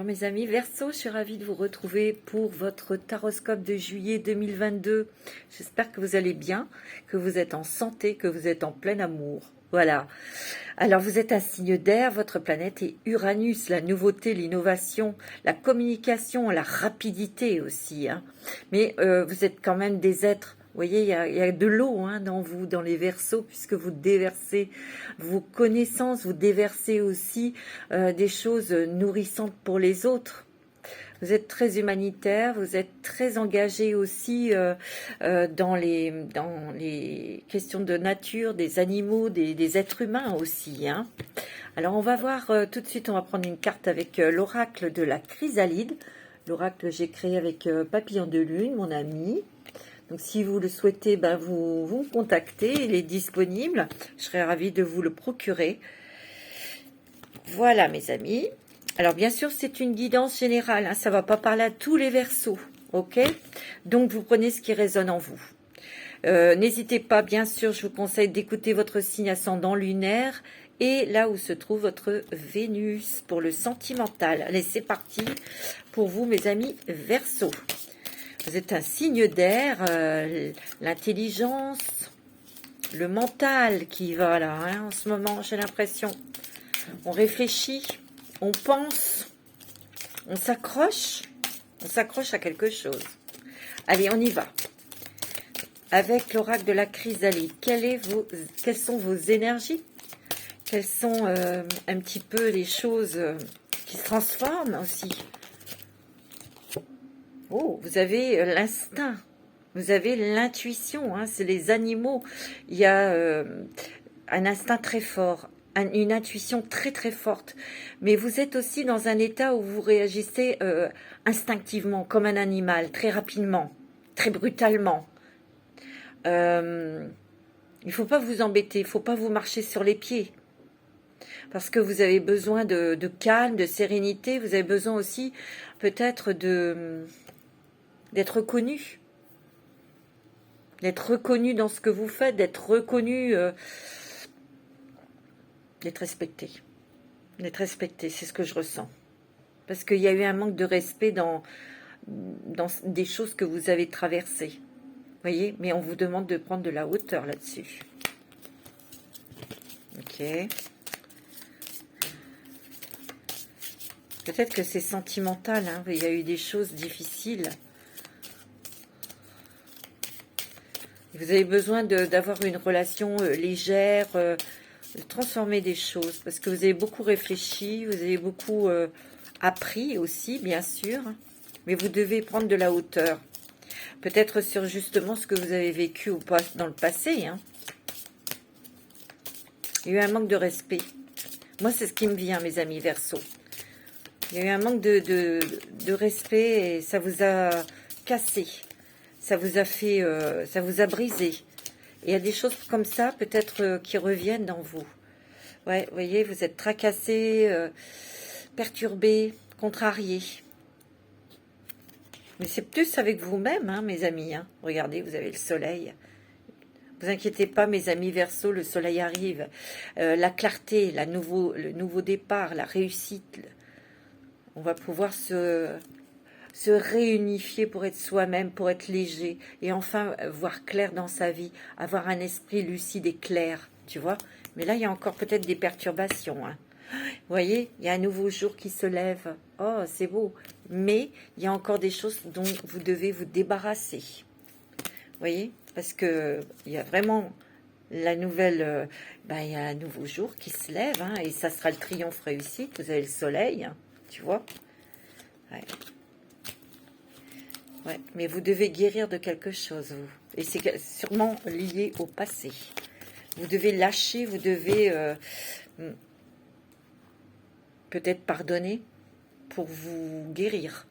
Bonjour mes amis Verseau, je suis ravie de vous retrouver pour votre taroscope de juillet 2022. J'espère que vous allez bien, que vous êtes en santé, que vous êtes en plein amour. Voilà. Alors vous êtes un signe d'air, votre planète est Uranus, la nouveauté, l'innovation, la communication, la rapidité aussi. Hein. Mais vous êtes quand même des êtres. Vous voyez, il y a de l'eau dans vous, dans les Verseaux, puisque vous déversez vos connaissances, vous déversez aussi des choses nourrissantes pour les autres. Vous êtes très humanitaire, vous êtes très engagé aussi dans les questions de nature, des animaux, des êtres humains aussi. Hein. Alors on va voir tout de suite, on va prendre une carte avec l'oracle de la chrysalide. L'oracle j'ai créé avec Papillon de Lune, mon ami. Donc si vous le souhaitez, vous me contactez, il est disponible. Je serais ravie de vous le procurer. Voilà mes amis. Alors bien sûr c'est une guidance générale, ça ne va pas parler à tous les Verseaux, ok? Donc vous prenez ce qui résonne en vous. N'hésitez pas, bien sûr, je vous conseille d'écouter votre signe ascendant lunaire et là où se trouve votre Vénus pour le sentimental. Allez, c'est parti pour vous mes amis Verseaux. Vous êtes un signe d'air, l'intelligence, le mental qui va là, en ce moment, j'ai l'impression. On réfléchit, on pense, on s'accroche à quelque chose. Allez, on y va. Avec l'oracle de la chrysalide, quelles sont vos énergies? Quelles sont un petit peu les choses qui se transforment aussi? Oh, vous avez l'instinct, vous avez l'intuition, c'est les animaux. Il y a un instinct très fort, une intuition très très forte. Mais vous êtes aussi dans un état où vous réagissez instinctivement, comme un animal, très rapidement, très brutalement. Il ne faut pas vous embêter, il ne faut pas vous marcher sur les pieds. Parce que vous avez besoin de calme, de sérénité. Vous avez besoin aussi peut-être d'être reconnu. D'être reconnu dans ce que vous faites, d'être reconnu, d'être respecté. D'être respecté, c'est ce que je ressens. Parce qu'il y a eu un manque de respect dans des choses que vous avez traversées. Vous voyez? Mais on vous demande de prendre de la hauteur là-dessus. Ok. Peut-être que c'est sentimental, il y a eu des choses difficiles. Vous avez besoin d'avoir une relation légère, de transformer des choses, parce que vous avez beaucoup réfléchi, vous avez beaucoup appris aussi, bien sûr, mais vous devez prendre de la hauteur. Peut-être sur justement ce que vous avez vécu ou pas dans le passé. Il y a eu un manque de respect. Moi, c'est ce qui me vient, mes amis Verseau. Il y a eu un manque de respect et ça vous a cassé. Ça vous a fait, ça vous a brisé. Et il y a des choses comme ça, peut-être, qui reviennent dans vous. Ouais, vous voyez, vous êtes tracassé, perturbé, contrarié. Mais c'est plus avec vous-même, mes amis. Regardez, vous avez le soleil. Ne vous inquiétez pas, mes amis Verseau, le soleil arrive. La clarté, le nouveau départ, la réussite. On va pouvoir se réunifier pour être soi-même, pour être léger, et enfin voir clair dans sa vie, avoir un esprit lucide et clair, tu vois. Mais là, il y a encore peut-être des perturbations. Vous voyez, il y a un nouveau jour qui se lève. Oh, c'est beau. Mais il y a encore des choses dont vous devez vous débarrasser. Vous voyez, parce que il y a vraiment la nouvelle... il y a un nouveau jour qui se lève, et ça sera le triomphe réussite. Vous avez le soleil, tu vois. Ouais. Ouais, mais vous devez guérir de quelque chose, vous. Et c'est sûrement lié au passé. Vous devez lâcher, vous devez peut-être pardonner pour vous guérir.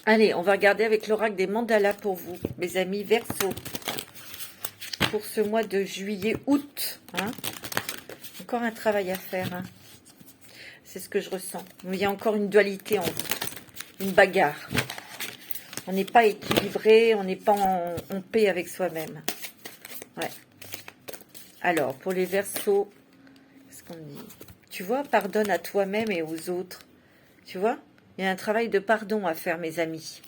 Allez, on va regarder avec l'oracle des mandalas pour vous, mes amis Verseau. Pour ce mois de juillet-août. Encore un travail à faire. C'est ce que je ressens. Il y a encore une dualité en vous. Une bagarre. On n'est pas équilibré, on n'est pas en paix avec soi-même. Ouais. Alors, pour les Verseaux, qu'est-ce qu'on dit? tu vois, pardonne à toi-même et aux autres. Tu vois, il y a un travail de pardon à faire, mes amis.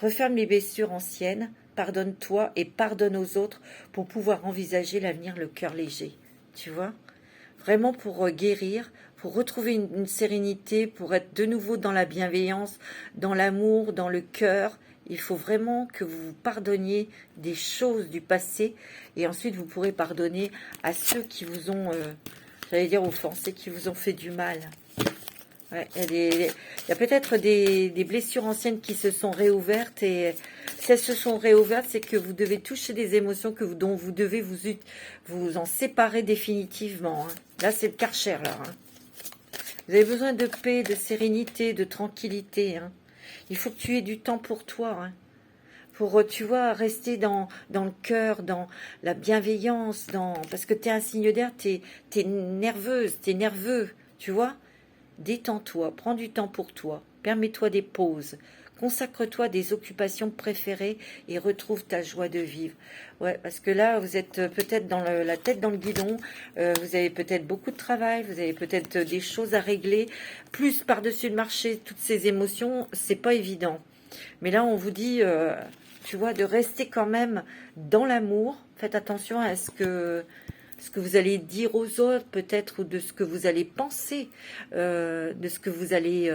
Referme les blessures anciennes, pardonne-toi et pardonne aux autres pour pouvoir envisager l'avenir le cœur léger. Tu vois, vraiment pour guérir, pour retrouver une sérénité, pour être de nouveau dans la bienveillance, dans l'amour, dans le cœur. Il faut vraiment que vous vous pardonniez des choses du passé et ensuite vous pourrez pardonner à ceux qui vous ont, j'allais dire offensés, qui vous ont fait du mal. Ouais, il y a peut-être des blessures anciennes qui se sont réouvertes et si elles se sont réouvertes, c'est que vous devez toucher des émotions dont vous devez vous en séparer définitivement. Hein. Là, c'est le Karcher, là. Hein. Vous avez besoin de paix, de sérénité, de tranquillité. Hein. Il faut que tu aies du temps pour toi. Hein. Pour, tu vois, rester dans le cœur, dans la bienveillance, parce que tu es un signe d'air, tu es nerveuse, tu es nerveux, tu vois. Détends-toi, prends du temps pour toi, permets-toi des pauses, consacre-toi des occupations préférées et retrouve ta joie de vivre. Ouais, parce que là, vous êtes peut-être dans la tête dans le guidon, vous avez peut-être beaucoup de travail, vous avez peut-être des choses à régler, plus par-dessus le marché, toutes ces émotions, c'est pas évident. Mais là, on vous dit, tu vois, de rester quand même dans l'amour. Faites attention à ce que vous allez dire aux autres, peut-être, ou de ce que vous allez penser, de ce que vous allez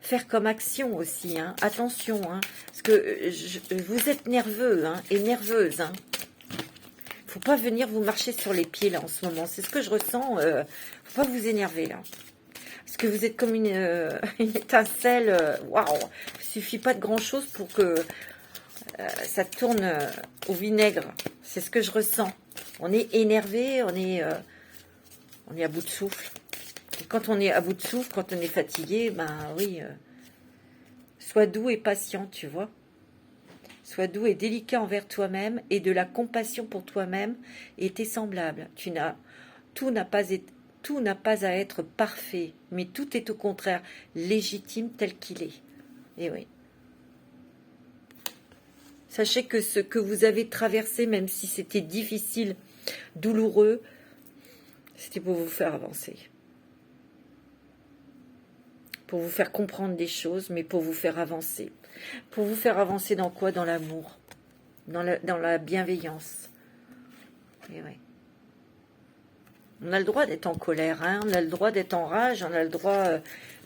faire comme action aussi. Hein. Attention, hein, parce que vous êtes nerveux hein, et nerveuse. Hein. Faut pas venir vous marcher sur les pieds là en ce moment. C'est ce que je ressens. Faut pas vous énerver là. Parce que vous êtes comme une étincelle. Waouh! Il suffit pas de grand chose pour que ça tourne au vinaigre. C'est ce que je ressens. On est énervé, on est à bout de souffle. Et quand on est à bout de souffle, quand on est fatigué, ben oui, sois doux et patient, tu vois. Sois doux et délicat envers toi-même et de la compassion pour toi-même et tes semblables. Tout n'a pas à être parfait, mais tout est au contraire légitime tel qu'il est. Et oui. Sachez que ce que vous avez traversé, même si c'était difficile, douloureux, c'était pour vous faire avancer. Pour vous faire comprendre des choses, mais pour vous faire avancer. Pour vous faire avancer dans quoi? Dans l'amour, dans la bienveillance. Et ouais. On a le droit d'être en colère, hein, on a le droit d'être en rage, on a le droit...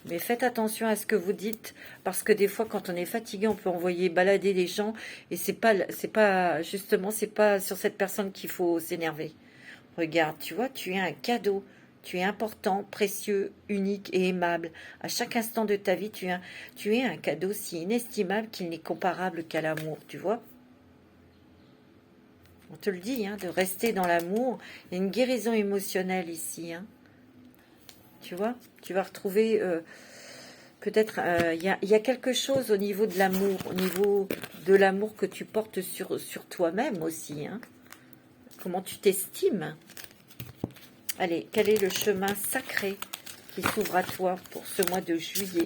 mais faites attention à ce que vous dites, parce que des fois, quand on est fatigué, on peut envoyer balader les gens, et c'est pas sur cette personne qu'il faut s'énerver. Regarde, tu vois, tu es un cadeau, tu es important, précieux, unique et aimable. À chaque instant de ta vie, tu es un cadeau si inestimable qu'il n'est comparable qu'à l'amour, tu vois. On te le dit, hein, de rester dans l'amour. Il y a une guérison émotionnelle ici, hein. Tu vois, tu vas retrouver peut-être, il y a quelque chose au niveau de l'amour, que tu portes sur toi-même aussi. Hein. Comment tu t'estimes. Allez, quel est le chemin sacré qui s'ouvre à toi pour ce mois de juillet?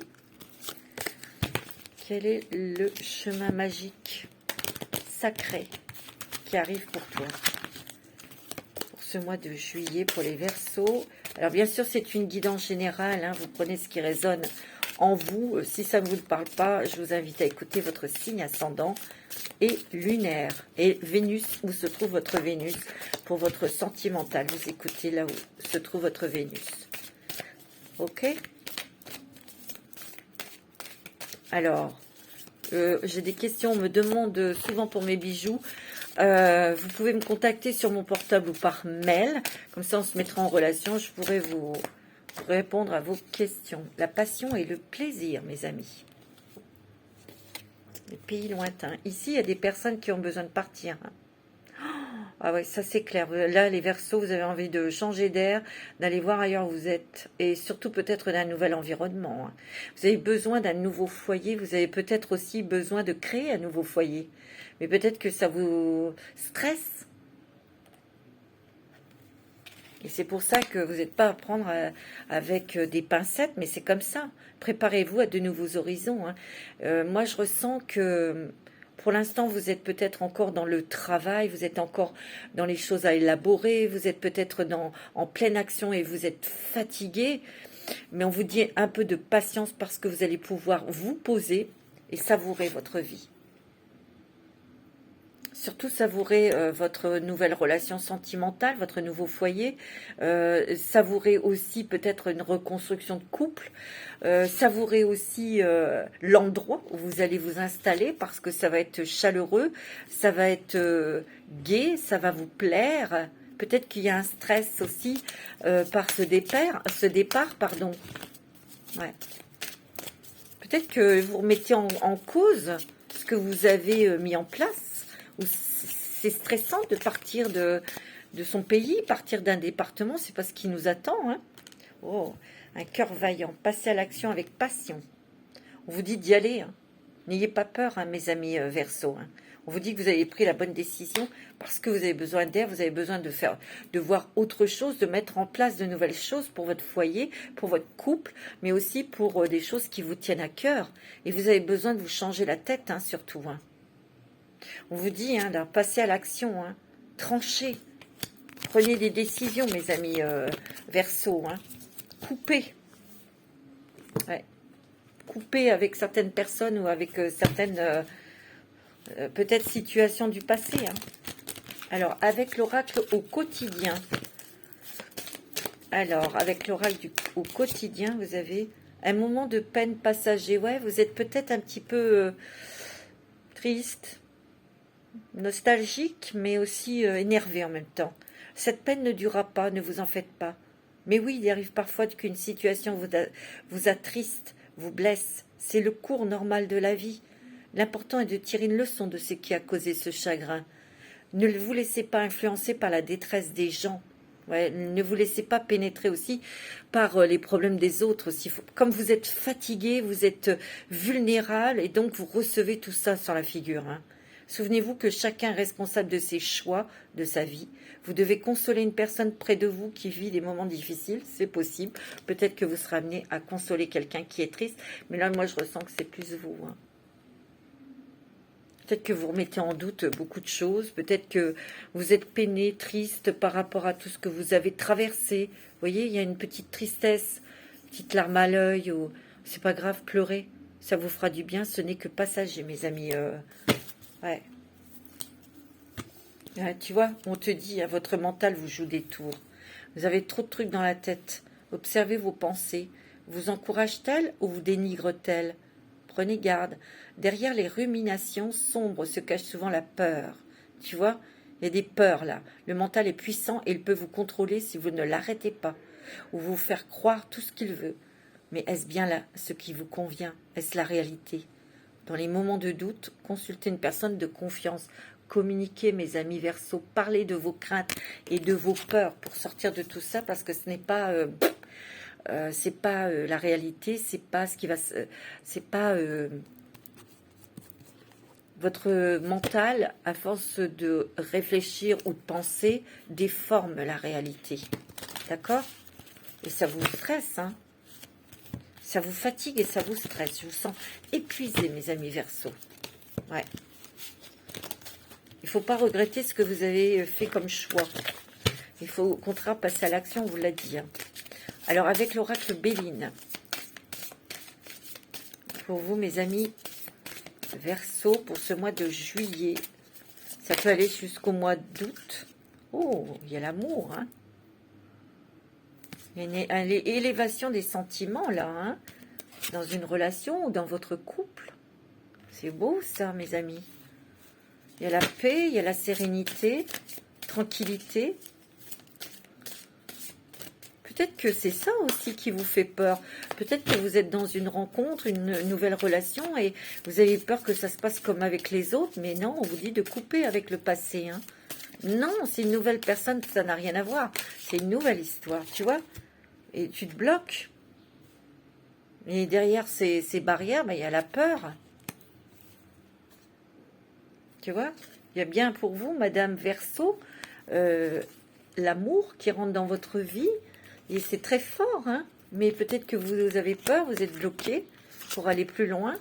Quel est le chemin magique, sacré, qui arrive pour toi pour ce mois de juillet, pour les Verseaux? Alors bien sûr, c'est une guidance générale, hein, vous prenez ce qui résonne en vous. Si ça ne vous parle pas, je vous invite à écouter votre signe ascendant et lunaire. Et Vénus, où se trouve votre Vénus pour votre sentimental. Vous écoutez là où se trouve votre Vénus. Ok? Alors, j'ai des questions, on me demande souvent pour mes bijoux. Vous pouvez me contacter sur mon portable ou par mail. Comme ça, on se mettra en relation. Je pourrai vous répondre à vos questions. La passion et le plaisir, mes amis. Les pays lointains. Ici, il y a des personnes qui ont besoin de partir. Ah ouais, ça c'est clair. Là, les Verseaux, vous avez envie de changer d'air, d'aller voir ailleurs où vous êtes. Et surtout peut-être d'un nouvel environnement. Vous avez besoin d'un nouveau foyer. Vous avez peut-être aussi besoin de créer un nouveau foyer. Mais peut-être que ça vous stresse. Et c'est pour ça que vous n'êtes pas à prendre avec des pincettes, mais c'est comme ça. Préparez-vous à de nouveaux horizons. Moi, je ressens que Pour l'instant, vous êtes peut-être encore dans le travail, vous êtes encore dans les choses à élaborer, vous êtes peut-être en pleine action et vous êtes fatigué. Mais on vous dit un peu de patience parce que vous allez pouvoir vous poser et savourer votre vie. Surtout savourer votre nouvelle relation sentimentale, votre nouveau foyer. Savourer aussi peut-être une reconstruction de couple. Savourer aussi l'endroit où vous allez vous installer parce que ça va être chaleureux, ça va être gai, ça va vous plaire. Peut-être qu'il y a un stress aussi par ce départ, pardon. Ouais. Peut-être que vous remettez en cause ce que vous avez mis en place. C'est stressant de partir de son pays, partir d'un département, c'est pas ce qui nous attend. Hein. Oh, un cœur vaillant, passez à l'action avec passion. On vous dit d'y aller. Hein. N'ayez pas peur, hein, mes amis Verseau. Hein. On vous dit que vous avez pris la bonne décision parce que vous avez besoin d'air, vous avez besoin de voir autre chose, de mettre en place de nouvelles choses pour votre foyer, pour votre couple, mais aussi pour des choses qui vous tiennent à cœur. Et vous avez besoin de vous changer la tête, hein, surtout. Hein. On vous dit hein, de passer à l'action, hein, tranchez, prenez des décisions, mes amis Verseau, hein, coupez. Ouais. Coupez avec certaines personnes ou avec certaines peut-être situations du passé. Hein. Alors, avec l'oracle au quotidien. Alors, avec l'oracle au quotidien, vous avez un moment de peine passager. Ouais, vous êtes peut-être un petit peu triste, nostalgique, mais aussi énervé en même temps. Cette peine ne durera pas, ne vous en faites pas. Mais oui, il arrive parfois qu'une situation vous attriste, vous blesse. C'est le cours normal de la vie. L'important est de tirer une leçon de ce qui a causé ce chagrin. Ne vous laissez pas influencer par la détresse des gens. Ouais, ne vous laissez pas pénétrer aussi par les problèmes des autres. Aussi. Comme vous êtes fatigué, vous êtes vulnérable et donc vous recevez tout ça sur la figure. Hein. Souvenez-vous que chacun est responsable de ses choix, de sa vie. Vous devez consoler une personne près de vous qui vit des moments difficiles, c'est possible. Peut-être que vous serez amené à consoler quelqu'un qui est triste, mais là, moi, je ressens que c'est plus vous. Hein. Peut-être que vous remettez en doute beaucoup de choses. Peut-être que vous êtes peiné, triste par rapport à tout ce que vous avez traversé. Vous voyez, il y a une petite tristesse, une petite larme à l'œil. Ou... c'est pas grave, pleurez. Ça vous fera du bien. Ce n'est que passager, mes amis. Ouais. Tu vois, on te dit, à votre mental vous joue des tours. Vous avez trop de trucs dans la tête. Observez vos pensées. Vous encourage-t-elle ou vous dénigre-t-elle? Prenez garde. Derrière les ruminations sombres se cache souvent la peur. Tu vois, il y a des peurs là. Le mental est puissant et il peut vous contrôler si vous ne l'arrêtez pas. Ou vous faire croire tout ce qu'il veut. Mais est-ce bien là ce qui vous convient? Est-ce la réalité? Dans les moments de doute, consultez une personne de confiance. Communiquez, mes amis Verseau. Parlez de vos craintes et de vos peurs pour sortir de tout ça parce que ce n'est pas... c'est pas la réalité, c'est pas ce qui va, c'est pas votre mental à force de réfléchir ou de penser déforme la réalité, d'accord? Et ça vous stresse, hein? Ça vous fatigue et ça vous stresse. Je vous sens épuisé, mes amis Verseau. Ouais. Il faut pas regretter ce que vous avez fait comme choix. Il faut au contraire passer à l'action, on vous l'a dit. Hein. Alors, avec l'oracle Béline, pour vous, mes amis Verseau, pour ce mois de juillet, ça peut aller jusqu'au mois d'août. Oh, il y a l'amour, hein. Il y a une élévation des sentiments, là, hein, dans une relation ou dans votre couple. C'est beau, ça, mes amis. Il y a la paix, il y a la sérénité, tranquillité. Peut-être que c'est ça aussi qui vous fait peur. Peut-être que vous êtes dans une rencontre, une nouvelle relation et vous avez peur que ça se passe comme avec les autres. Mais non, on vous dit de couper avec le passé. Hein. Non, c'est une nouvelle personne, ça n'a rien à voir. C'est une nouvelle histoire, tu vois. Et tu te bloques. Et derrière ces barrières, ben, il y a la peur. Tu vois, il y a bien pour vous, Madame Verseau, l'amour qui rentre dans votre vie. Et c'est très fort, hein. Mais peut-être que vous avez peur, vous êtes bloqué pour aller plus loin.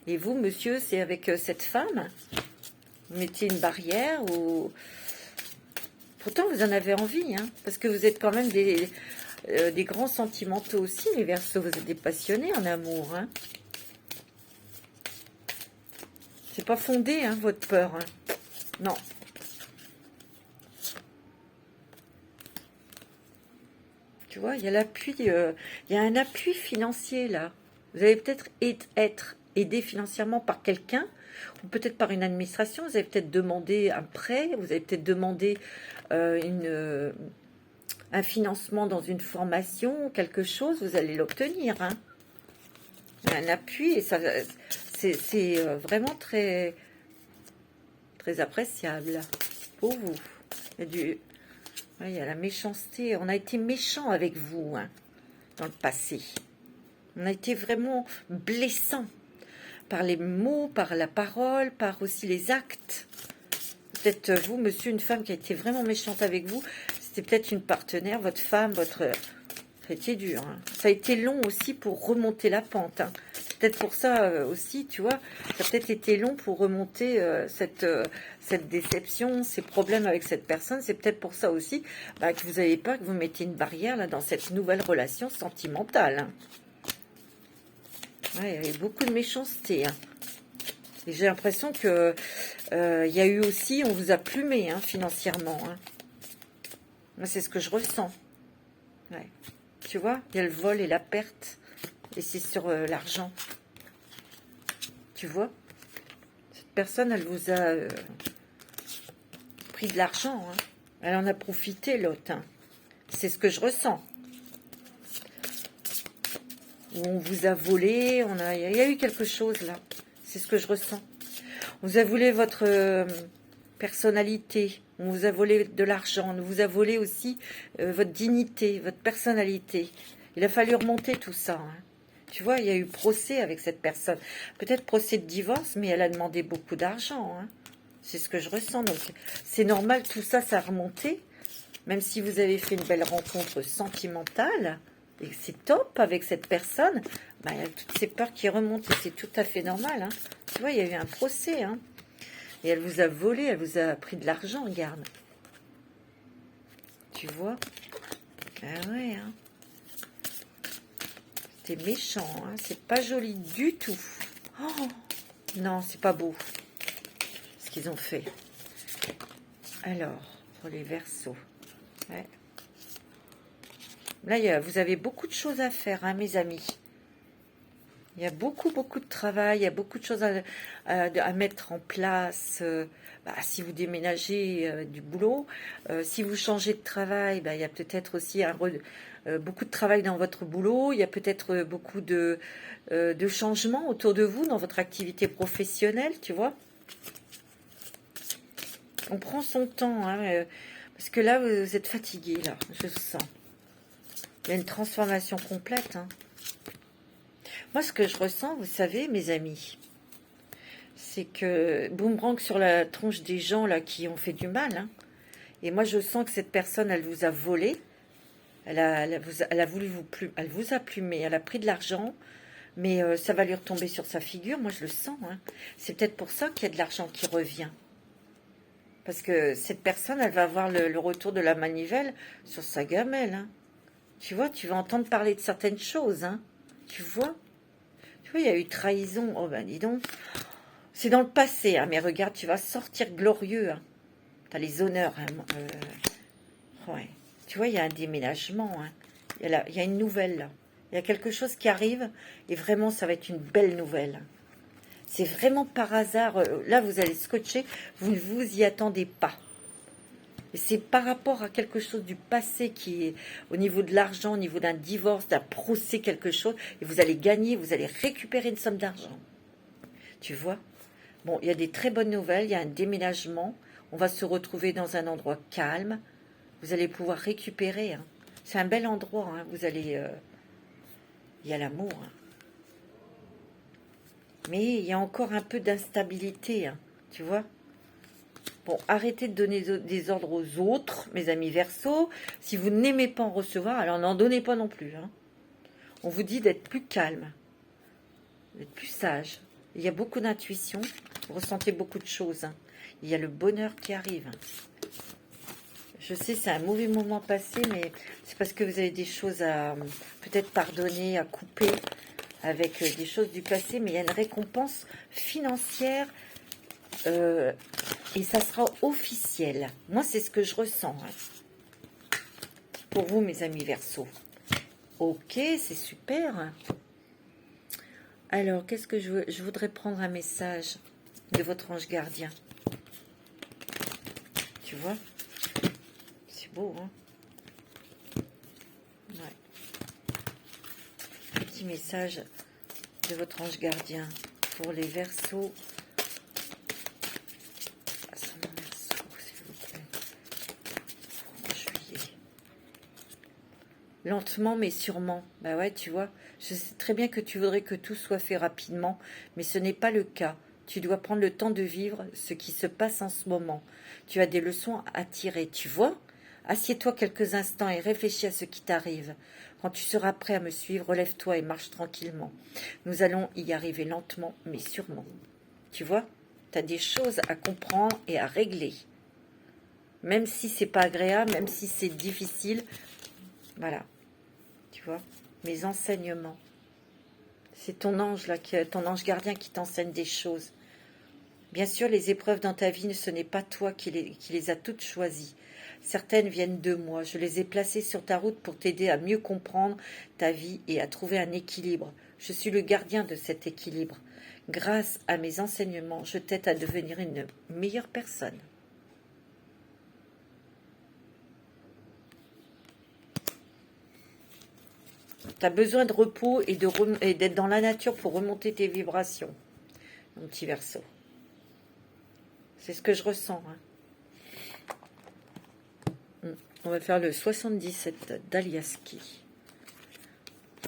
Et vous, monsieur, c'est avec cette femme, vous mettiez une barrière ou... Pourtant, vous en avez envie, hein, parce que vous êtes quand même des grands sentimentaux aussi, les Verseaux. Vous êtes des passionnés en amour, hein. C'est pas fondé, hein, votre peur, hein. Non. Tu vois, il y a l'appui, il y a un appui financier, là. Vous allez peut-être être aidé financièrement par quelqu'un, ou peut-être par une administration. Vous avez peut-être demandé un prêt, vous avez peut-être demandé un financement dans une formation, quelque chose, vous allez l'obtenir, hein. Un appui, et ça, c'est vraiment très, très appréciable pour vous. Il y a il y a la méchanceté. On a été méchant avec vous, hein, dans le passé. On a été vraiment blessant par les mots, par la parole, par aussi les actes. Peut-être vous, monsieur, une femme qui a été vraiment méchante avec vous, c'était peut-être une partenaire, votre femme, votre... Ça a été dur, hein. Ça a été long aussi pour remonter la pente, hein. Peut-être pour ça aussi, tu vois, ça a peut-être été long pour remonter cette déception, ces problèmes avec cette personne. C'est peut-être pour ça aussi que vous n'avez pas, que vous mettez une barrière là dans cette nouvelle relation sentimentale, hein. Ouais, il y a beaucoup de méchanceté, hein. Et j'ai l'impression que il y a eu aussi, on vous a plumé, hein, financièrement, hein. Moi, c'est ce que je ressens. Ouais. Tu vois, il y a le vol et la perte. Et c'est sur l'argent. Tu vois, cette personne, elle vous a pris de l'argent, hein. Elle en a profité, l'autre, hein. C'est ce que je ressens. Ou on vous a volé, il y a eu quelque chose là. C'est ce que je ressens. On vous a volé votre personnalité. On vous a volé de l'argent. On vous a volé aussi votre dignité, votre personnalité. Il a fallu remonter tout ça, hein. Tu vois, il y a eu procès avec cette personne. Peut-être procès de divorce, mais elle a demandé beaucoup d'argent, hein. C'est ce que je ressens. Donc, c'est normal, tout ça, ça a remonté. Même si vous avez fait une belle rencontre sentimentale, et que c'est top avec cette personne, il y a toutes ces peurs qui remontent. Et c'est tout à fait normal, hein. Tu vois, il y a eu un procès, hein. Et elle vous a volé, elle vous a pris de l'argent, regarde. Tu vois? Ah ouais, hein. C'est méchant, hein. C'est pas joli du tout. Oh, non, c'est pas beau ce qu'ils ont fait. Alors, pour les Verseaux. Ouais. Là, vous avez beaucoup de choses à faire, hein, mes amis. Il y a beaucoup, beaucoup de travail, il y a beaucoup de choses à mettre en place. Si vous déménagez du boulot, si vous changez de travail, il y a peut-être aussi beaucoup de travail dans votre boulot. Il y a peut-être beaucoup de changements autour de vous dans votre activité professionnelle, tu vois. On prend son temps, hein, parce que là, vous êtes fatigué, là, je le sens. Il y a une transformation complète, hein. Moi, ce que je ressens, vous savez, mes amis, c'est que boomerang sur la tronche des gens là qui ont fait du mal, hein. Et moi, je sens que cette personne, elle vous a volé, elle a voulu elle vous a plumé, elle a pris de l'argent, mais ça va lui retomber sur sa figure. Moi, je le sens, hein. C'est peut-être pour ça qu'il y a de l'argent qui revient. Parce que cette personne, elle va avoir le retour de la manivelle sur sa gamelle, hein. Tu vois, tu vas entendre parler de certaines choses, hein. Tu vois, il y a eu trahison. Oh ben dis donc. C'est dans le passé, hein, mais regarde, tu vas sortir glorieux, hein. Tu as les honneurs, hein, ouais. Tu vois, il y a un déménagement, hein. Il y a une nouvelle, là. Il y a quelque chose qui arrive, et vraiment, ça va être une belle nouvelle. C'est vraiment par hasard. Là, vous allez scotcher, vous ne vous y attendez pas. Et c'est par rapport à quelque chose du passé qui est au niveau de l'argent, au niveau d'un divorce, d'un procès, quelque chose. Et vous allez gagner, vous allez récupérer une somme d'argent. Tu vois? Bon, il y a des très bonnes nouvelles, il y a un déménagement. On va se retrouver dans un endroit calme. Vous allez pouvoir récupérer, hein. C'est un bel endroit, hein. Vous allez... il y a l'amour, hein. Mais il y a encore un peu d'instabilité, hein. Tu vois? Bon, arrêtez de donner des ordres aux autres, mes amis Verseaux. Si vous n'aimez pas en recevoir, alors n'en donnez pas non plus, hein. On vous dit d'être plus calme, d'être plus sage. Il y a beaucoup d'intuition. Vous ressentez beaucoup de choses. Hein. Il y a le bonheur qui arrive. Je sais, c'est un mauvais moment passé, mais c'est parce que vous avez des choses à peut-être pardonner, à couper avec des choses du passé. Mais il y a une récompense financière et ça sera officiel. Moi, c'est ce que je ressens. Hein. Pour vous, mes amis Verseau. Ok, c'est super. Alors, qu'est-ce que je voudrais prendre un message de votre ange gardien. Tu vois? C'est beau, hein? Ouais. Petit message de votre ange gardien pour les Verseaux. Ascendant Verseau, s'il vous plaît. En juillet. Lentement mais sûrement. Bah ouais, tu vois. Je sais très bien que tu voudrais que tout soit fait rapidement, mais ce n'est pas le cas. Tu dois prendre le temps de vivre ce qui se passe en ce moment. Tu as des leçons à tirer, tu vois? Assieds-toi quelques instants et réfléchis à ce qui t'arrive. Quand tu seras prêt à me suivre, relève-toi et marche tranquillement. Nous allons y arriver lentement, mais sûrement. Tu vois? Tu as des choses à comprendre et à régler. Même si c'est pas agréable, même si c'est difficile. Voilà. Tu vois? Mes enseignements. C'est ton ange là, ton ange gardien qui t'enseigne des choses. Bien sûr, les épreuves dans ta vie, ce n'est pas toi qui les as toutes choisies. Certaines viennent de moi. Je les ai placées sur ta route pour t'aider à mieux comprendre ta vie et à trouver un équilibre. Je suis le gardien de cet équilibre. Grâce à mes enseignements, je t'aide à devenir une meilleure personne. Tu as besoin de repos et d'être dans la nature pour remonter tes vibrations, mon petit Verseau. C'est ce que je ressens. Hein. On va faire le 77 d'Aliaski.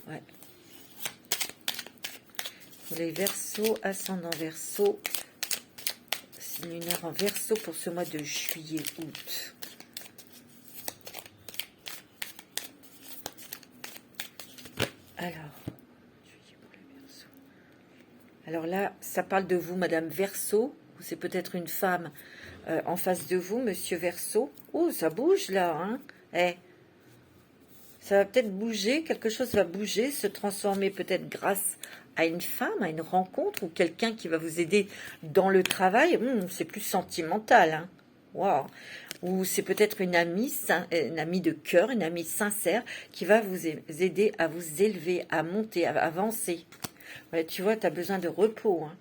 Ouais. Pour les Verseaux, ascendant Verseau, signe lunaire en Verseau pour ce mois de juillet-août. Alors là, ça parle de vous, Madame Verseau, ou c'est peut-être une femme en face de vous, Monsieur Verseau. Oh, ça bouge là, hein? Ça va peut-être bouger, quelque chose va bouger, se transformer peut-être grâce à une femme, à une rencontre, ou quelqu'un qui va vous aider dans le travail. C'est plus sentimental, hein? Wow. Ou c'est peut-être une amie de cœur, une amie sincère qui va vous aider à vous élever, à monter, à avancer. Ouais, tu vois, tu as besoin de repos. Hein.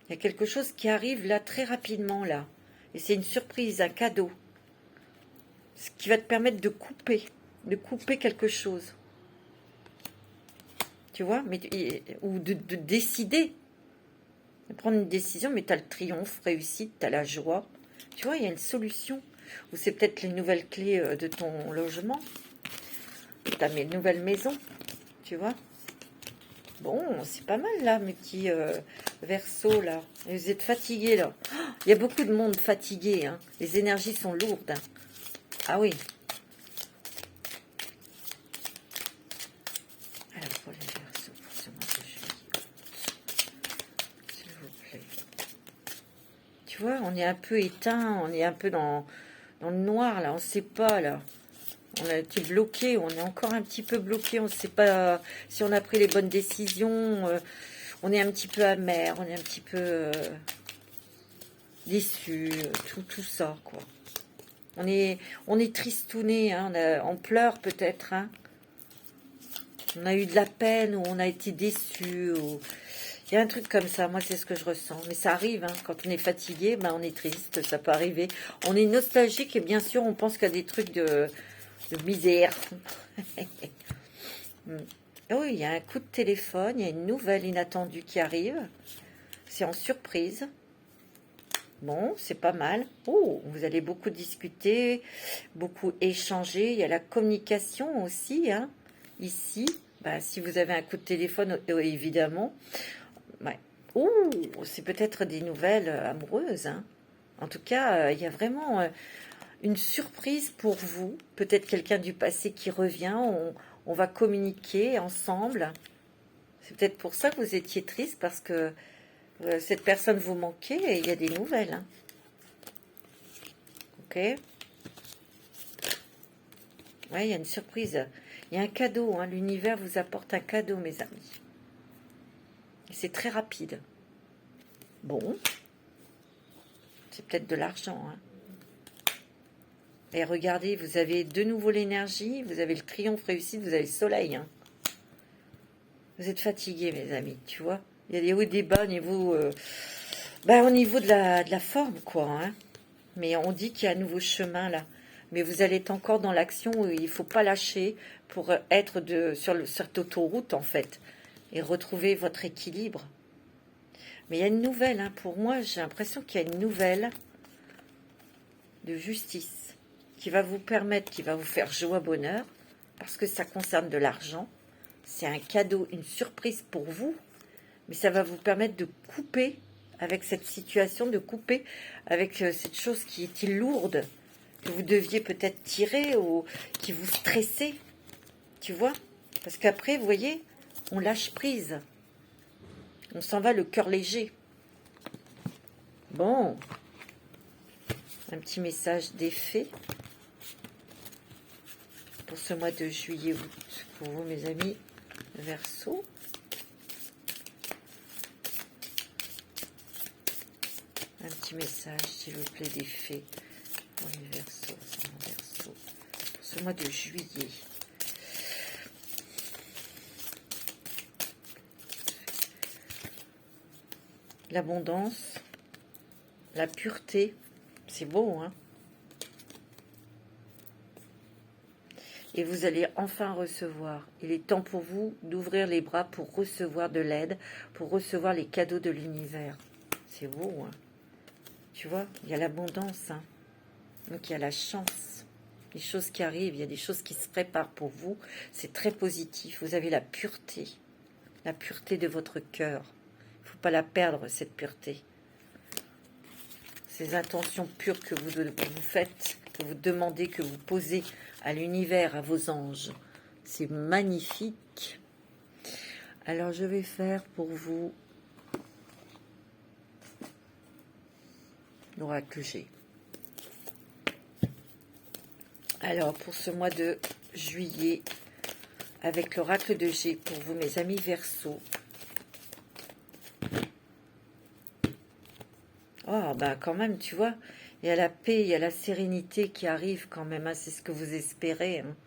Il y a quelque chose qui arrive là très rapidement là. Et c'est une surprise, un cadeau. Ce qui va te permettre de couper quelque chose. Tu vois, ou de décider. De prendre une décision, mais tu as le triomphe, réussite, tu as la joie. Tu vois, il y a une solution. Ou c'est peut-être les nouvelles clés de ton logement. Tu as mes nouvelles maisons. Tu vois. Bon, c'est pas mal là, mes petits Verseaux là. Vous êtes fatigués là. Il y a beaucoup de monde fatigué. Hein. Les énergies sont lourdes. Hein. Ah oui. Alors pour les Verseaux, pour ce mois de juillet, s'il vous plaît. Tu vois, on est un peu éteint, on est un peu dans le noir là, on ne sait pas là. On a été bloqué, on est encore un petit peu bloqué, on ne sait pas si on a pris les bonnes décisions. On est un petit peu amer, on est un petit peu déçu, tout ça quoi. On est tristouné, hein, on pleure peut-être. Hein. On a eu de la peine ou on a été déçu. Il y a un truc comme ça, moi c'est ce que je ressens. Mais ça arrive, hein, quand on est fatigué, on est triste, ça peut arriver. On est nostalgique et bien sûr on pense qu'il y a des trucs de misère. Oh, il y a un coup de téléphone, il y a une nouvelle inattendue qui arrive. C'est en surprise. Bon, c'est pas mal. Oh, vous allez beaucoup discuter, beaucoup échanger. Il y a la communication aussi, hein, ici. Si vous avez un coup de téléphone, évidemment. Ouais. Oh, c'est peut-être des nouvelles amoureuses. Hein. En tout cas, il y a vraiment une surprise pour vous. Peut-être quelqu'un du passé qui revient. On va communiquer ensemble. C'est peut-être pour ça que vous étiez triste, parce que cette personne vous manquait et il y a des nouvelles. Hein. Ok. Ouais, il y a une surprise. Il y a un cadeau. Hein. L'univers vous apporte un cadeau, mes amis. C'est très rapide. Bon. C'est peut-être de l'argent. Hein. Et regardez, vous avez de nouveau l'énergie. Vous avez le triomphe réussi. Vous avez le soleil. Hein. Vous êtes fatigués, mes amis. Tu vois, il y a des hauts et des bas au niveau, au niveau de la forme, quoi. Hein. Mais on dit qu'il y a un nouveau chemin, là. Mais vous allez être encore dans l'action où il ne faut pas lâcher pour être sur cette autoroute, en fait. Et retrouver votre équilibre. Mais il y a une nouvelle, hein. Pour moi, j'ai l'impression qu'il y a une nouvelle de justice qui va vous permettre, qui va vous faire joie, bonheur, parce que ça concerne de l'argent. C'est un cadeau, une surprise pour vous, mais ça va vous permettre de couper avec cette situation, de couper avec cette chose qui était lourde, que vous deviez peut-être tirer ou qui vous stressait, tu vois. Parce qu'après, vous voyez, on lâche prise. On s'en va le cœur léger. Bon. Un petit message d'effet pour ce mois de juillet-août. Pour vous, mes amis Verseau. Un petit message, s'il vous plaît, d'effet pour les Verseaux. C'est mon Verseau. Pour ce mois de juillet. L'abondance, la pureté, c'est beau, hein? Et vous allez enfin recevoir. Il est temps pour vous d'ouvrir les bras pour recevoir de l'aide, pour recevoir les cadeaux de l'univers. C'est beau, hein? Tu vois, il y a l'abondance, hein? Donc il y a la chance, les choses qui arrivent, il y a des choses qui se préparent pour vous. C'est très positif. Vous avez la pureté de votre cœur. Il ne faut pas la perdre, cette pureté. Ces intentions pures que vous faites, que vous demandez, que vous posez à l'univers, à vos anges. C'est magnifique. Alors, je vais faire pour vous l'oracle G. Alors, pour ce mois de juillet, avec l'oracle de G, pour vous, mes amis Verseaux. Oh, ben quand même, tu vois, il y a la paix, il y a la sérénité qui arrive quand même, hein, c'est ce que vous espérez. Hein.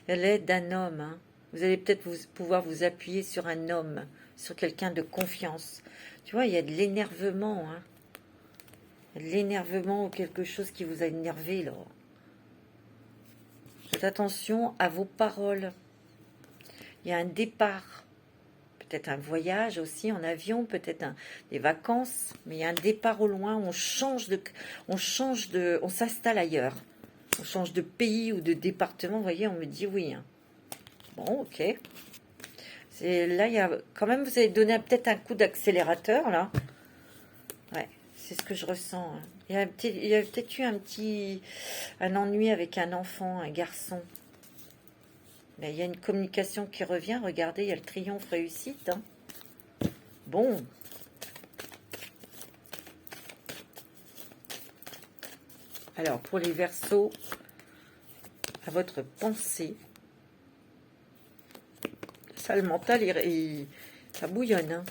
Il y a l'aide d'un homme. Hein. Vous allez peut-être pouvoir vous appuyer sur un homme, sur quelqu'un de confiance. Tu vois, il y a de l'énervement. Hein. Il y a de l'énervement ou quelque chose qui vous a énervé, là. Faites attention à vos paroles. Il y a un départ. Peut-être un voyage aussi en avion, peut-être des vacances, mais il y a un départ au loin, on s'installe ailleurs, on change de pays ou de département, vous voyez, on me dit oui. Hein. Bon, ok. Là, il y a quand même, vous avez donné peut-être un coup d'accélérateur, là. Ouais, c'est ce que je ressens. Hein. Il y a peut-être eu un ennui avec un enfant, un garçon. Ben, il y a une communication qui revient. Regardez, il y a le triomphe réussite. Hein. Bon. Alors, pour les Verseaux, à votre pensée. Ça, le mental, ça bouillonne. Hein.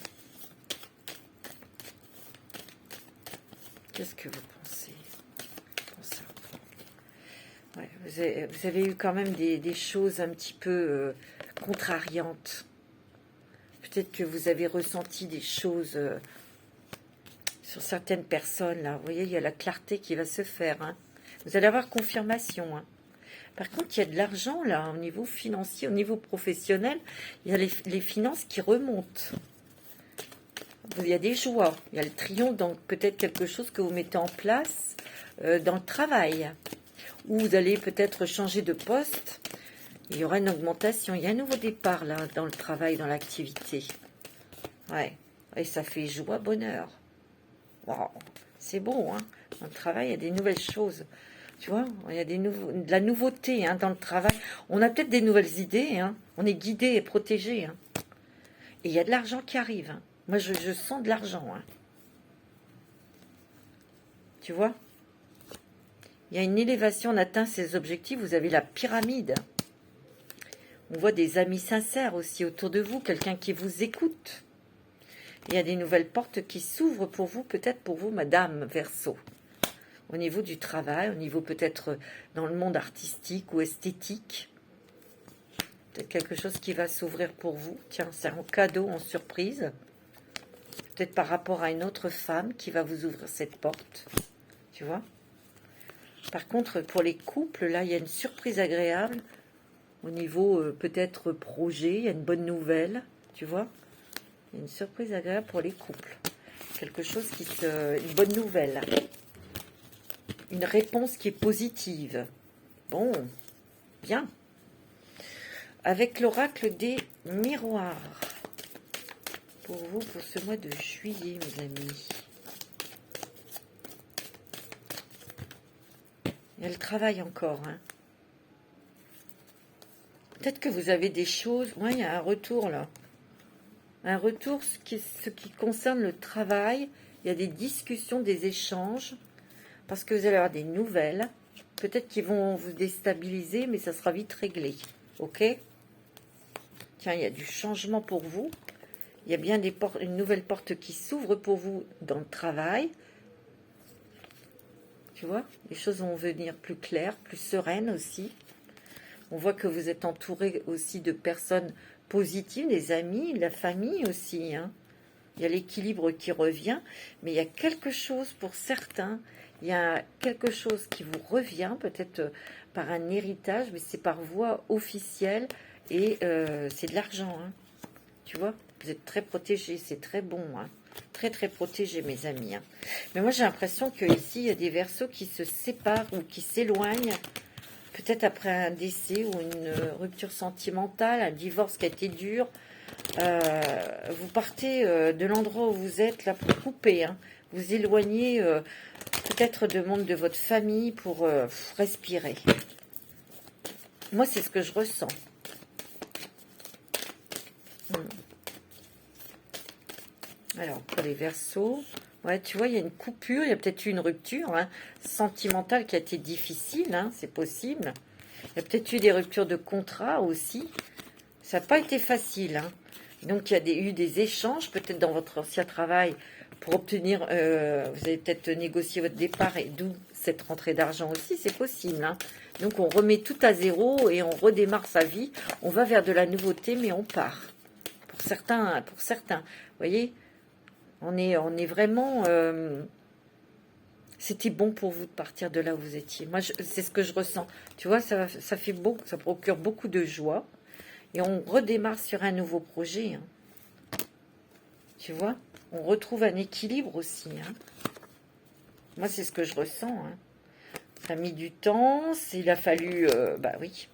Qu'est-ce que vous pensez? Ouais, vous avez eu quand même des choses un petit peu contrariantes. Peut-être que vous avez ressenti des choses sur certaines personnes. Là, vous voyez, il y a la clarté qui va se faire. Hein. Vous allez avoir confirmation. Hein. Par contre, il y a de l'argent là, au niveau financier, au niveau professionnel. Il y a les finances qui remontent. Il y a des joies. Il y a le triomphe, donc peut-être quelque chose que vous mettez en place dans le travail. Ou vous allez peut-être changer de poste, il y aura une augmentation. Il y a un nouveau départ là dans le travail, dans l'activité. Ouais, et ça fait joie, bonheur. Wow. C'est beau, hein. Dans le travail, il y a des nouvelles choses. Tu vois, il y a de la nouveauté hein, dans le travail. On a peut-être des nouvelles idées. Hein. On est guidé et protégé. Hein. Et il y a de l'argent qui arrive. Hein. Moi, je sens de l'argent. Hein. Tu vois? Il y a une élévation, on atteint ses objectifs. Vous avez la pyramide. On voit des amis sincères aussi autour de vous. Quelqu'un qui vous écoute. Il y a des nouvelles portes qui s'ouvrent pour vous. Peut-être pour vous, Madame Verseau. Au niveau du travail, au niveau peut-être dans le monde artistique ou esthétique. Peut-être quelque chose qui va s'ouvrir pour vous. Tiens, c'est un cadeau en surprise. Peut-être par rapport à une autre femme qui va vous ouvrir cette porte. Tu vois? Par contre, pour les couples, là, il y a une surprise agréable. Au niveau peut-être projet, il y a une bonne nouvelle. Tu vois? Il y a une surprise agréable pour les couples. Quelque chose qui se... Une bonne nouvelle. Une réponse qui est positive. Bon, bien. Avec l'oracle des miroirs. Pour vous, pour ce mois de juillet, mes amis. Il y a le travail encore. Hein. Peut-être que vous avez des choses... Ouais, il y a un retour là. Un retour, ce qui concerne le travail. Il y a des discussions, des échanges. Parce que vous allez avoir des nouvelles. Peut-être qu'ils vont vous déstabiliser, mais ça sera vite réglé. Ok? Tiens, il y a du changement pour vous. Il y a bien une nouvelle porte qui s'ouvre pour vous dans le travail. Tu vois? Les choses vont venir plus claires, plus sereines aussi. On voit que vous êtes entouré aussi de personnes positives, des amis, la famille aussi. Hein. Il y a l'équilibre qui revient, mais il y a quelque chose pour certains. Il y a quelque chose qui vous revient, peut-être par un héritage, mais c'est par voie officielle et c'est de l'argent. Hein. Tu vois, vous êtes très protégés, c'est très bon. Hein. Très très protégés, mes amis. Hein. Mais moi, j'ai l'impression qu'ici, il y a des Verseaux qui se séparent ou qui s'éloignent. Peut-être après un décès ou une rupture sentimentale, un divorce qui a été dur. Vous partez de l'endroit où vous êtes là pour couper. Hein. Vous éloignez peut-être de membres de votre famille pour respirer. Moi, c'est ce que je ressens. Alors, pour les Verseaux, ouais, tu vois, il y a une coupure, il y a peut-être eu une rupture hein, sentimentale qui a été difficile, hein, c'est possible. Il y a peut-être eu des ruptures de contrat aussi. Ça n'a pas été facile. Hein. Donc, il y a eu des échanges, peut-être dans votre ancien travail, pour obtenir, vous avez peut-être négocié votre départ, et d'où cette rentrée d'argent aussi, c'est possible. Hein. Donc, on remet tout à zéro et on redémarre sa vie. On va vers de la nouveauté, mais on part. Pour certains, vous voyez, on est vraiment... c'était bon pour vous de partir de là où vous étiez. Moi, c'est ce que je ressens. Tu vois, ça fait beau, ça procure beaucoup de joie. Et on redémarre sur un nouveau projet. Hein. Tu vois, on retrouve un équilibre aussi. Hein. Moi, c'est ce que je ressens. Hein. Ça a mis du temps. Il a fallu... bah oui.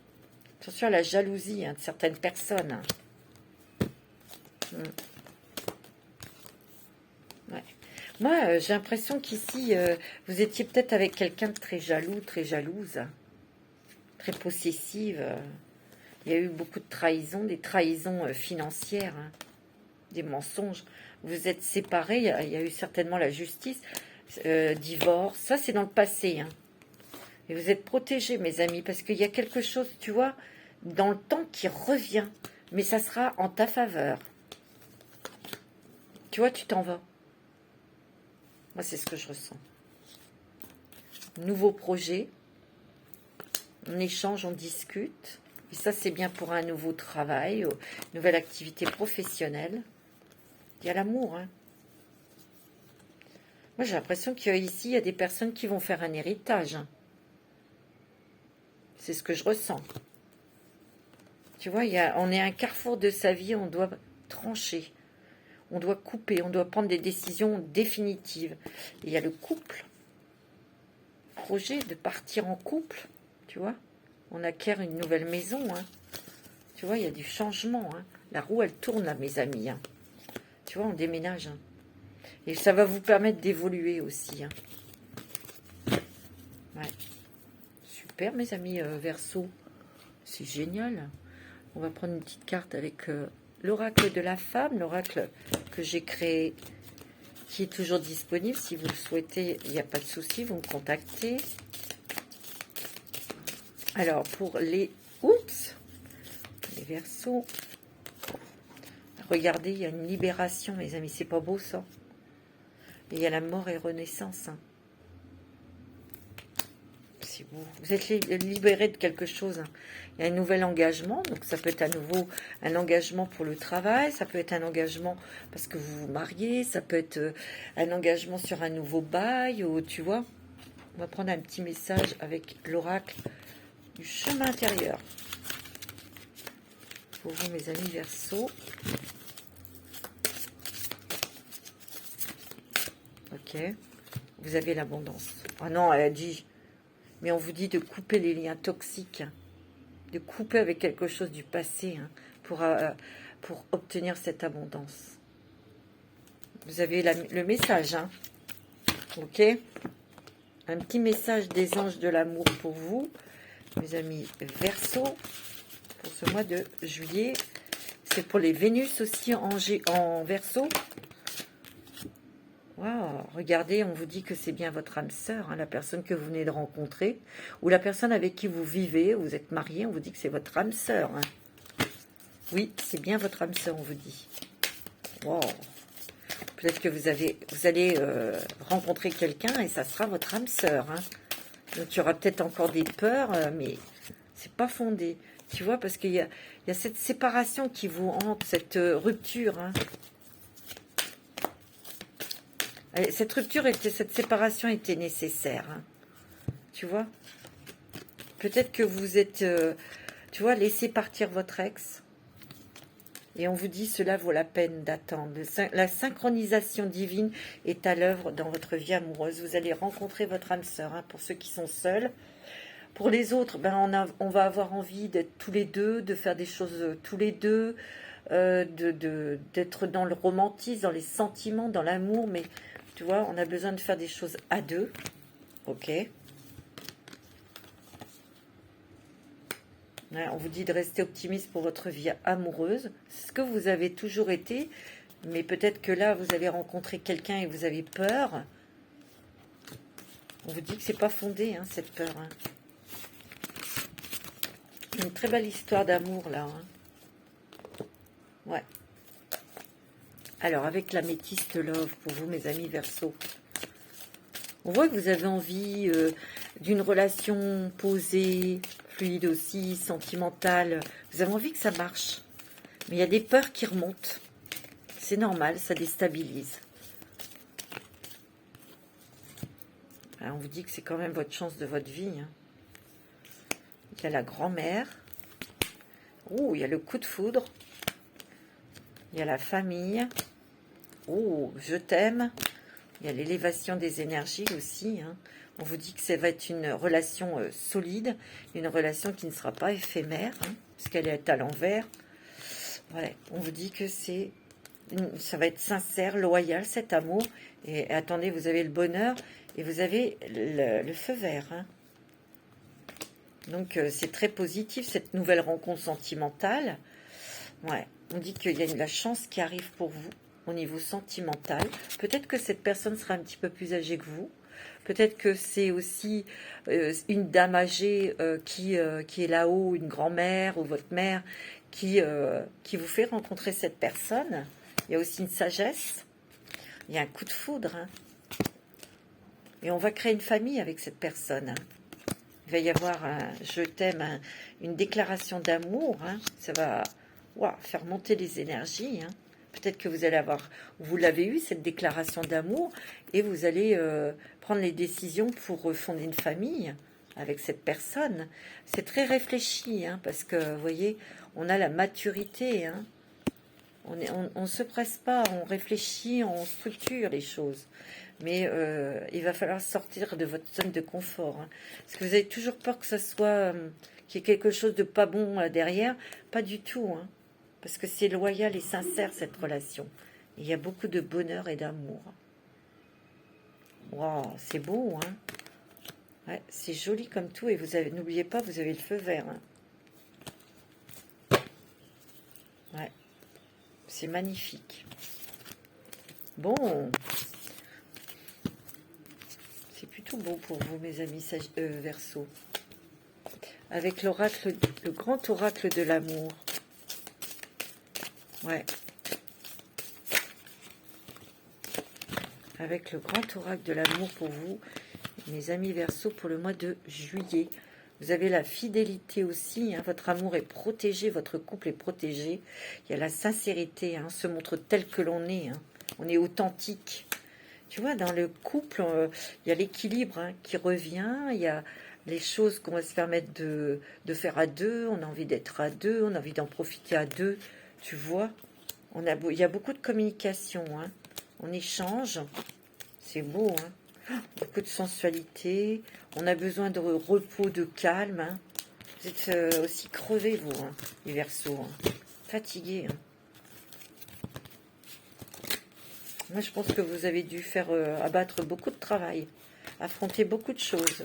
Attention à la jalousie hein, de certaines personnes. Hein. Ouais. Moi, j'ai l'impression qu'ici, vous étiez peut-être avec quelqu'un de très jaloux, très jalouse, très possessive. Il y a eu beaucoup de trahisons, des trahisons financières, hein, des mensonges. Vous êtes séparés, il y a eu certainement la justice, divorce. Ça, c'est dans le passé. Hein. Et vous êtes protégés, mes amis, parce qu'il y a quelque chose, tu vois, dans le temps qui revient. Mais ça sera en ta faveur. Tu vois, tu t'en vas. Moi, c'est ce que je ressens. Nouveau projet. On échange, on discute. Et ça, c'est bien pour un nouveau travail, une nouvelle activité professionnelle. Il y a l'amour. Hein. Moi, j'ai l'impression qu'ici, il y a des personnes qui vont faire un héritage. Hein. C'est ce que je ressens. Tu vois, on est à un carrefour de sa vie, on doit trancher. On doit couper, on doit prendre des décisions définitives. Et il y a le couple. Projet de partir en couple, tu vois. On acquiert une nouvelle maison. Hein. Tu vois, il y a du changement. Hein. La roue, elle tourne là, mes amis. Hein. Tu vois, on déménage. Hein. Et ça va vous permettre d'évoluer aussi. Hein. Ouais. Super, mes amis Verseau. C'est génial. On va prendre une petite carte avec l'oracle de la femme, l'oracle que j'ai créé, qui est toujours disponible. Si vous le souhaitez, il n'y a pas de souci, vous me contactez. Alors, pour les... Oups, les Verseaux. Regardez, il y a une libération, mes amis. C'est pas beau, ça. Et il y a la mort et renaissance. Hein. C'est beau. Vous êtes libéré de quelque chose. Hein. Il y a un nouvel engagement. Donc, ça peut être à nouveau un engagement pour le travail. Ça peut être un engagement parce que vous vous mariez. Ça peut être un engagement sur un nouveau bail. Ou, tu vois, on va prendre un petit message avec l'oracle du chemin intérieur. Pour vous, mes amis Verseaux. Ok. Vous avez l'abondance. Ah non, elle a dit... Mais on vous dit de couper les liens toxiques. Hein, de couper avec quelque chose du passé. Hein, pour obtenir cette abondance. Vous avez le message. Hein, ok. Un petit message des anges de l'amour pour vous. Mes amis Verseaux. Pour ce mois de juillet. C'est pour les Vénus aussi en Verseau. Wow, regardez, on vous dit que c'est bien votre âme sœur, hein, la personne que vous venez de rencontrer, ou la personne avec qui vous vivez, vous êtes marié, on vous dit que c'est votre âme sœur. Hein. Oui, c'est bien votre âme sœur, on vous dit. Wow. Peut-être que vous allez rencontrer quelqu'un et ça sera votre âme sœur. Hein. Donc il y aura peut-être encore des peurs, mais c'est pas fondé. Tu vois, parce qu'il y a cette séparation qui vous hante, cette rupture. Hein. Cette rupture, cette séparation était nécessaire. Hein. Tu vois? Peut-être que vous êtes, tu vois, laissé partir votre ex. Et on vous dit, cela vaut la peine d'attendre. La synchronisation divine est à l'œuvre dans votre vie amoureuse. Vous allez rencontrer votre âme sœur, hein, pour ceux qui sont seuls. Pour les autres, ben on va avoir envie d'être tous les deux, de faire des choses tous les deux, d'être dans le romantisme, dans les sentiments, dans l'amour, mais... Tu vois, on a besoin de faire des choses à deux. Ok. Ouais, on vous dit de rester optimiste pour votre vie amoureuse. C'est ce que vous avez toujours été. Mais peut-être que là, vous avez rencontré quelqu'un et vous avez peur. On vous dit que c'est pas fondé, hein, cette peur. Hein. Une très belle histoire d'amour, là. Hein. Ouais. Alors, avec l'améthyste love, pour vous, mes amis Verseaux, on voit que vous avez envie d'une relation posée, fluide aussi, sentimentale. Vous avez envie que ça marche. Mais il y a des peurs qui remontent. C'est normal, ça déstabilise. Alors, on vous dit que c'est quand même votre chance de votre vie. Hein. Il y a la grand-mère. Oh, il y a le coup de foudre. Il y a la famille. Oh, je t'aime. Il y a l'élévation des énergies aussi. Hein. On vous dit que ça va être une relation solide, une relation qui ne sera pas éphémère, hein, puisqu'elle est à l'envers. Ouais, on vous dit que ça va être sincère, loyal, cet amour. Et attendez, vous avez le bonheur et vous avez le feu vert. Hein. Donc, c'est très positif, cette nouvelle rencontre sentimentale. Ouais, on dit qu'il y a la chance qui arrive pour vous au niveau sentimental. Peut-être que cette personne sera un petit peu plus âgée que vous. Peut-être que c'est aussi une dame âgée qui est là-haut, une grand-mère ou votre mère qui vous fait rencontrer cette personne. Il y a aussi une sagesse. Il y a un coup de foudre. Hein. Et on va créer une famille avec cette personne. Hein. Il va y avoir un je t'aime, une déclaration d'amour. Hein. Ça va faire monter les énergies. Hein. Peut-être que vous allez vous l'avez eu, cette déclaration d'amour, et vous allez prendre les décisions pour fonder une famille avec cette personne. C'est très réfléchi, hein, parce que, vous voyez, on a la maturité. Hein. On ne se presse pas, on réfléchit, on structure les choses. Mais il va falloir sortir de votre zone de confort. Hein, parce que vous avez toujours peur que ça soit... qu'il y ait quelque chose de pas bon derrière. Pas du tout, hein. Parce que c'est loyal et sincère, cette relation. Il y a beaucoup de bonheur et d'amour. Wow, c'est beau, hein. Ouais, c'est joli comme tout. Et n'oubliez pas, vous avez le feu vert. Hein. Ouais. C'est magnifique. Bon, c'est plutôt beau pour vous, mes amis Verseau. Avec l'oracle, le grand oracle de l'amour. Ouais. Avec le grand oracle de l'amour pour vous, mes amis Verseau, pour le mois de juillet. Vous avez la fidélité aussi, hein, votre amour est protégé, votre couple est protégé. Il y a la sincérité, hein, se montre tel que l'on est. Hein. On est authentique. Tu vois, dans le couple, il y a l'équilibre hein, qui revient, il y a les choses qu'on va se permettre de faire à deux, on a envie d'être à deux, on a envie d'en profiter à deux. Tu vois, il y a beaucoup de communication, hein. On échange, c'est beau, hein. Beaucoup de sensualité, on a besoin de repos, de calme. Hein. Vous êtes aussi crevés, vous, hein, les Verseaux, hein. Fatigués. Hein. Moi, je pense que vous avez dû faire abattre beaucoup de travail, affronter beaucoup de choses.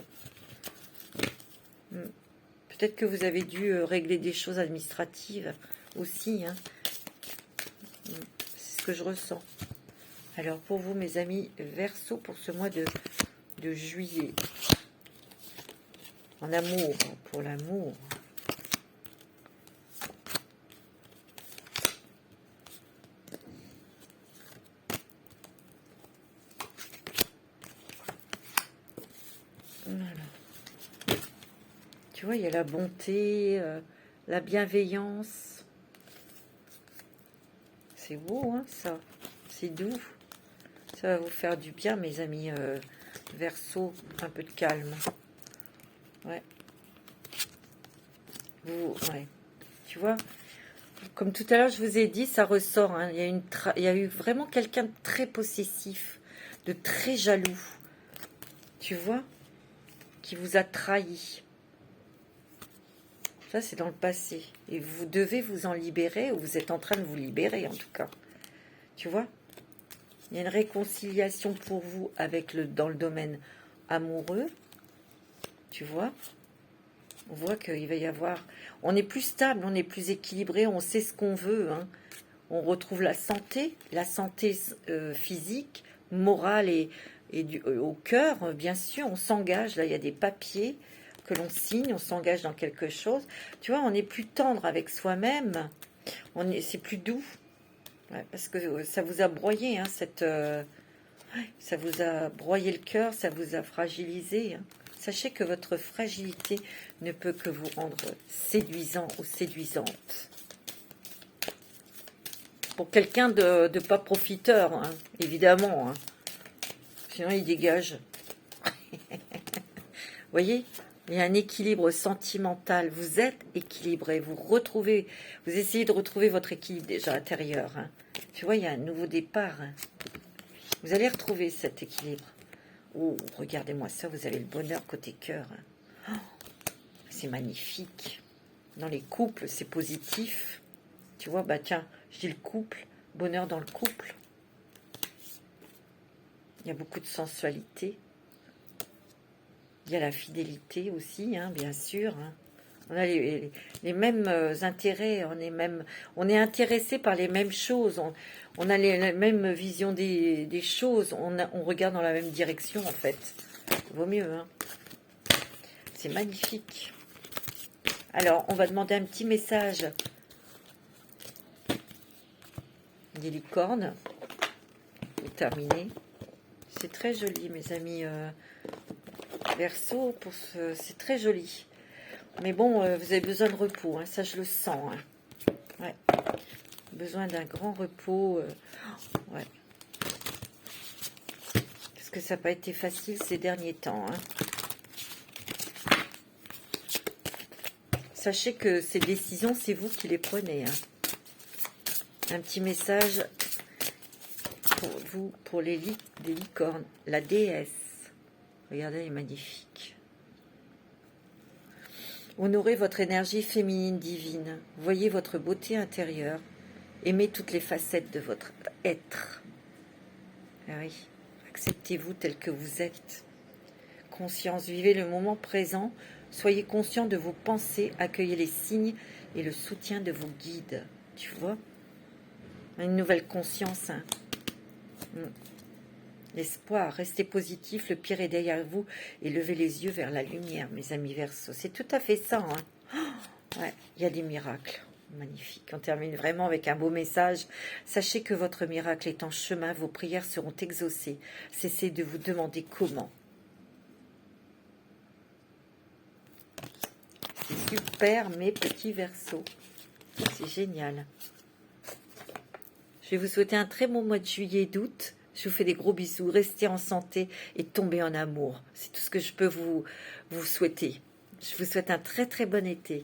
Peut-être que vous avez dû régler des choses administratives aussi. Hein. C'est ce que je ressens. Alors, pour vous, mes amis Verseaux, pour ce mois de juillet, en amour, pour l'amour. Voilà. Tu vois, il y a la bonté, la bienveillance. C'est beau, hein, ça. C'est doux. Ça va vous faire du bien, mes amis Verseau. Un peu de calme. Ouais. Ouais. Tu vois, comme tout à l'heure, je vous ai dit, ça ressort. Hein. Il y a eu vraiment quelqu'un de très possessif, de très jaloux. Tu vois, qui vous a trahi. Ça, c'est dans le passé. Et vous devez vous en libérer, ou vous êtes en train de vous libérer, en tout cas. Tu vois, il y a une réconciliation pour vous avec dans le domaine amoureux. Tu vois, on voit qu'il va y avoir... On est plus stable, on est plus équilibré, on sait ce qu'on veut. Hein. On retrouve la santé physique, morale et au cœur, bien sûr. On s'engage, là, il y a des papiers que l'on signe, on s'engage dans quelque chose. Tu vois, on est plus tendre avec soi-même, c'est plus doux. Ouais, parce que ça vous a broyé, hein, ça vous a broyé le cœur, ça vous a fragilisé. Hein. Sachez que votre fragilité ne peut que vous rendre séduisant ou séduisante. Pour quelqu'un de pas profiteur, hein, évidemment. Hein. Sinon, il dégage. Vous voyez, il y a un équilibre sentimental. Vous êtes équilibré. Vous essayez de retrouver votre équilibre déjà intérieur. Hein. Tu vois, il y a un nouveau départ. Hein. Vous allez retrouver cet équilibre. Oh, regardez-moi ça, vous avez le bonheur côté cœur. Hein. Oh, c'est magnifique. Dans les couples, c'est positif. Tu vois, bah tiens, je dis le couple, bonheur dans le couple. Il y a beaucoup de sensualité. Il y a la fidélité aussi, hein, bien sûr. Hein. On a les mêmes intérêts, on est intéressé par les mêmes choses, on a la même vision des choses, on regarde dans la même direction en fait. Vaut mieux, hein. C'est magnifique. Alors, on va demander un petit message des licornes pour terminer. C'est très joli, mes amis Verseau, c'est très joli. Mais bon, vous avez besoin de repos, hein, ça je le sens. Hein. Ouais. Besoin d'un grand repos. Ouais. Parce que ça n'a pas été facile ces derniers temps. Hein. Sachez que ces décisions, c'est vous qui les prenez. Hein. Un petit message pour vous, pour les licornes. La déesse. Regardez, elle est magnifique. Honorez votre énergie féminine divine. Voyez votre beauté intérieure. Aimez toutes les facettes de votre être. Ah oui, acceptez-vous tel que vous êtes. Conscience, vivez le moment présent. Soyez conscient de vos pensées. Accueillez les signes et le soutien de vos guides. Tu vois? Une nouvelle conscience. Hein. L'espoir, restez positif, le pire est derrière vous et levez les yeux vers la lumière, mes amis Verseaux. C'est tout à fait ça. Hein. Ouais, il y a des miracles. Magnifique. On termine vraiment avec un beau message. Sachez que votre miracle est en chemin, vos prières seront exaucées. Cessez de vous demander comment. C'est super, mes petits Verseaux. C'est génial. Je vais vous souhaiter un très bon mois de juillet et d'août. Je vous fais des gros bisous. Restez en santé et tombez en amour. C'est tout ce que je peux vous souhaiter. Je vous souhaite un très très bon été.